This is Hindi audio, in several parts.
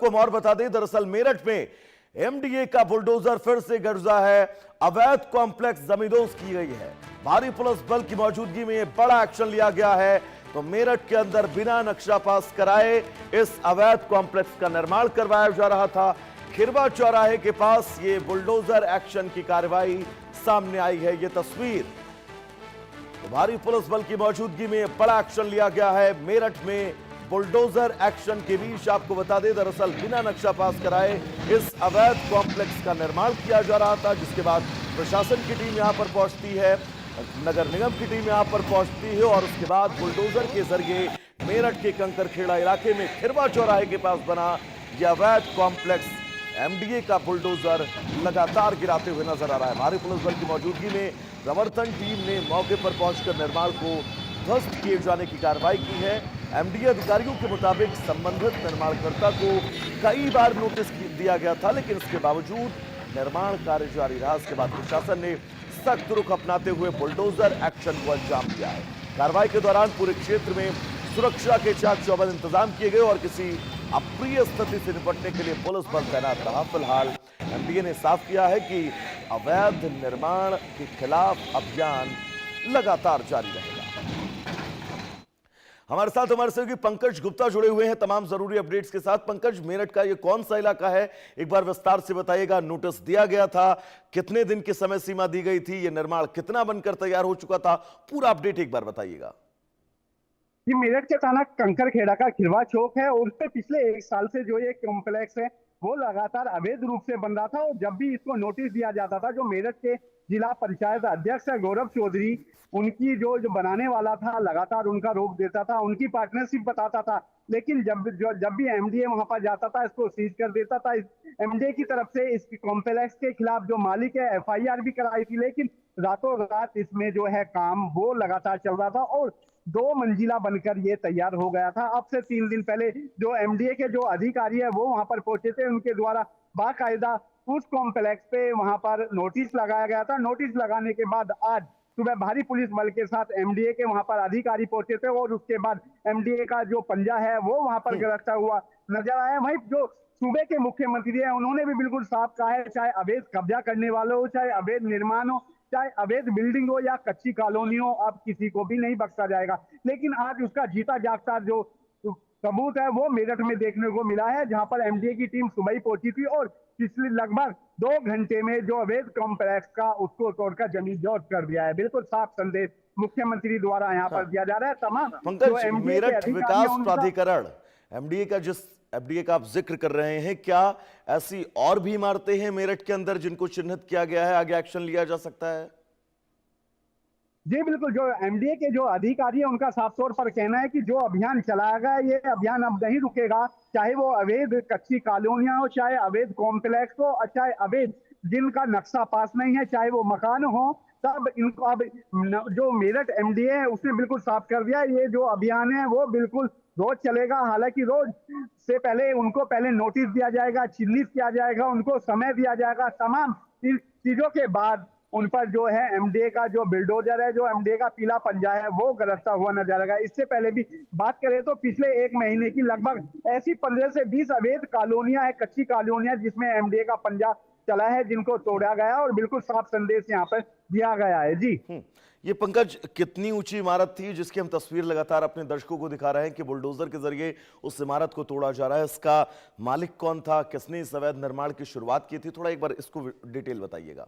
को हम और बता दें, दरअसल मेरठ में एमडीए का बुलडोजर फिर से गरजा है। अवैध कॉम्प्लेक्स जमींदोज की गई है। भारी पुलिस बल की मौजूदगी में यह बड़ा एक्शन लिया गया है। तो मेरठ के अंदर बिना नक्शा पास कराए इस अवैध कॉम्प्लेक्स का निर्माण करवाया जा रहा था। खिरवा चौराहे के पास ये बुलडोजर एक्शन की कार्रवाई सामने आई है। ये तस्वीर, तो भारी पुलिस बल की मौजूदगी में बड़ा एक्शन लिया गया है। मेरठ में बुलडोजर एक्शन के बीच आपको बता दें, दरअसल बिना नक्शा पास कराए इस अवैध कॉम्प्लेक्स का निर्माण किया जा रहा था, जिसके बाद प्रशासन की टीम यहां पर पहुंचती है, नगर निगम की टीम यहां पर पहुंचती है और उसके बाद बुलडोजर के जरिए मेरठ के कंकरखेड़ा इलाके में खिरवा चौराहे के पास बना यह अवैध कॉम्प्लेक्स एमडीए का बुलडोजर लगातार गिराते हुए नजर आ रहा है। भारी पुलिस बल की मौजूदगी में प्रवर्तन टीम ने मौके पर पहुंचकर निर्माण को ध्वस्त किए जाने की कार्रवाई की है। एमडीए अधिकारियों के मुताबिक संबंधित निर्माणकर्ता को कई बार नोटिस दिया गया था, लेकिन इसके बावजूद निर्माण कार्य जारी रहा। इसके बाद प्रशासन ने सख्त रुख अपनाते हुए बुलडोजर एक्शन को अंजाम दिया है। कार्रवाई के दौरान पूरे क्षेत्र में सुरक्षा के चाक चौबंद इंतजाम किए गए और किसी अप्रिय स्थिति से निपटने के लिए पुलिस बल तैनात रहा। फिलहाल एमडीए ने साफ किया है कि अवैध निर्माण के खिलाफ अभियान लगातार जारी रहेगा। हमारे साथ हमारे सहयोगी पंकज गुप्ता जुड़े हुए हैं तमाम जरूरी अपडेट्स के साथ। पंकज, मेरठ का ये कौन सा इलाका है, एक बार विस्तार से बताइएगा। नोटिस दिया गया था, कितने दिन की समय सीमा दी गई थी, ये निर्माण कितना बनकर तैयार हो चुका था, पूरा अपडेट एक बार बताइएगा। ये मेरठ के थाना कंकरखेड़ा का खिरवा चौक है और उस पे पिछले 1 साल से जो ये कॉम्प्लेक्स है वो लगातार अवैध रूप से बन रहा था। और जब भी इसको नोटिस दिया जाता था, जो मेरठ के जिला पंचायत अध्यक्ष है गौरव चौधरी, उनकी जो बनाने वाला था, लगातार उनका रोक देता था, उनकी पार्टनरशिप बताता था। लेकिन जब भी एमडीए वहां पर जाता था, इसको सीज कर देता था। एमडीए की तरफ से इस कॉम्प्लेक्स के खिलाफ जो मालिक है एफआईआर भी कराई थी, लेकिन रातों रात इसमें जो है काम वो लगातार चल रहा था और 2 मंजिला बनकर ये तैयार हो गया था। अब से 3 दिन पहले जो एमडीए के जो अधिकारी है वो वहां पर पहुंचे थे, उनके द्वारा बाकायदा उस कॉम्प्लेक्स पे वहां पर नोटिस लगाया गया था। नोटिस लगाने के बाद आज सुबह भारी पुलिस बल के साथ एमडीए के वहां पर अधिकारी पहुंचे थे और उसके बाद एमडीए का जो पंजा है वो वहां पर गिरफ्तार हुआ नजर आया। वहीं जो सूबे के मुख्यमंत्री है उन्होंने भी बिल्कुल साफ कहा है, चाहे अवैध कब्जा करने वाले हो, चाहे अवैध निर्माण हो, चाहे अवैध बिल्डिंग हो या कच्ची कॉलोनी हो, अब किसी को भी नहीं बख्शा जाएगा। लेकिन आज उसका जीता जागता जो सबूत है वो मेरठ में देखने को मिला है, जहां पर एमडीए की टीम सुबह ही पहुंची थी और पिछले लगभग 2 घंटे में जो अवैध कॉम्प्लेक्स का उसको तोड़कर जमीन जब्त कर दिया है। बिल्कुल साफ संदेश मुख्यमंत्री द्वारा यहाँ पर दिया जा रहा है। तमाम जो पंकज, एमडीए के मेरठ अधिकारी विकास हैं प्राधिकरण एमडीए का, जिस एमडीए का आप जिक्र कर रहे हैं, क्या ऐसी और भी इमारतें हैं मेरठ के अंदर जिनको चिन्हित किया गया है, आगे एक्शन लिया जा सकता है? जी बिल्कुल, जो एमडीए के जो अधिकारी है उनका साफ तौर पर कहना है कि जो अभियान चलाया गया ये अभियान अब नहीं रुकेगा, चाहे वो अवैध कच्ची कॉलोनियां हो, चाहे अवैध कॉम्प्लेक्स हो, चाहे अवैध जिनका नक्शा पास नहीं है, चाहे वो मकान हो, सब इनको अब जो मेरठ एमडीए है उसने बिल्कुल साफ कर दिया। ये जो अभियान है वो बिल्कुल रोज चलेगा। हालांकि रोज से पहले उनको पहले नोटिस दिया जाएगा, चिन्हित किया जाएगा, उनको समय दिया जाएगा। तमाम चीजों के बाद उन पर जो है एमडीए का जो बिल्डोजर है, जो एमडीए का पीला पंजा है वो गरजता हुआ नजर आएगा। इससे पहले भी बात करें तो पिछले 1 महीने की लगभग ऐसी 15 से 20 अवैध कॉलोनियां है, कच्ची कॉलोनियां, जिसमें एमडीए का पंजा चला है, जिनको तोड़ा गया और बिल्कुल साफ संदेश यहाँ पर दिया गया है। जी ये पंकज, कितनी ऊंची इमारत थी जिसकी हम तस्वीर लगातार अपने दर्शकों को दिखा रहे हैं कि बुलडोजर के जरिए उस इमारत को तोड़ा जा रहा है? इसका मालिक कौन था, किसने इस अवैध निर्माण की शुरुआत की थी, थोड़ा एक बार इसको डिटेल बताइएगा।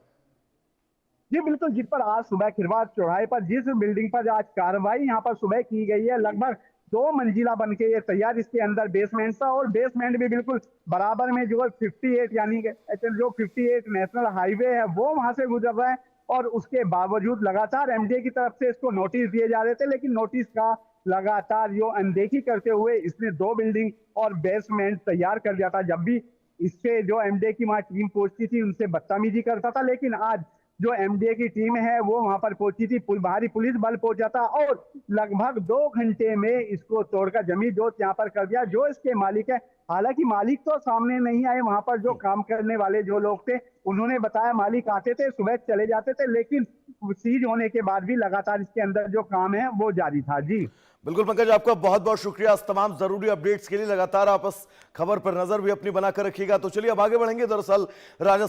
जी बिल्कुल, जिस पर आज सुबह खिरवा चौराहे पर जिस बिल्डिंग पर आज कार्रवाई यहाँ पर सुबह की गई है, लगभग 2 मंजिला बन के ये तैयार, इसके अंदर बेसमेंट था और बेसमेंट भी बिल्कुल बराबर में जो 58 यानी कि जो 58 नेशनल हाईवे है वो वहां से गुजर रहा है। और उसके बावजूद लगातार एमडीए की तरफ से इसको नोटिस दिए जा रहे थे, लेकिन नोटिस का लगातार जो अनदेखी करते हुए इसने 2 बिल्डिंग और बेसमेंट तैयार कर दिया था। जब भी इससे जो एमडीए की वहां टीम पहुंचती थी उनसे बदतमीजी करता था, लेकिन आज जो एमडीए की टीम है वो वहां पर पहुंची थी, भारी पुलिस बल पहुंचा था और लगभग 2 घंटे में इसको तोड़कर जमीन जोत यहाँ पर कर दिया। जो इसके मालिक है, हालांकि मालिक तो सामने नहीं आए, वहां पर जो काम करने वाले जो लोग थे उन्होंने बताया मालिक आते थे, सुबह चले जाते थे, लेकिन सीज होने के बाद भी लगातार इसके अंदर जो काम है वो जारी था। जी बिल्कुल पंकज, आपका बहुत बहुत शुक्रिया इस तमाम जरूरी अपडेट्स के लिए। लगातार आप इस खबर पर नजर भी अपनी बनाकर रखिएगा। तो चलिए अब आगे बढ़ेंगे। दरअसल राजस्थान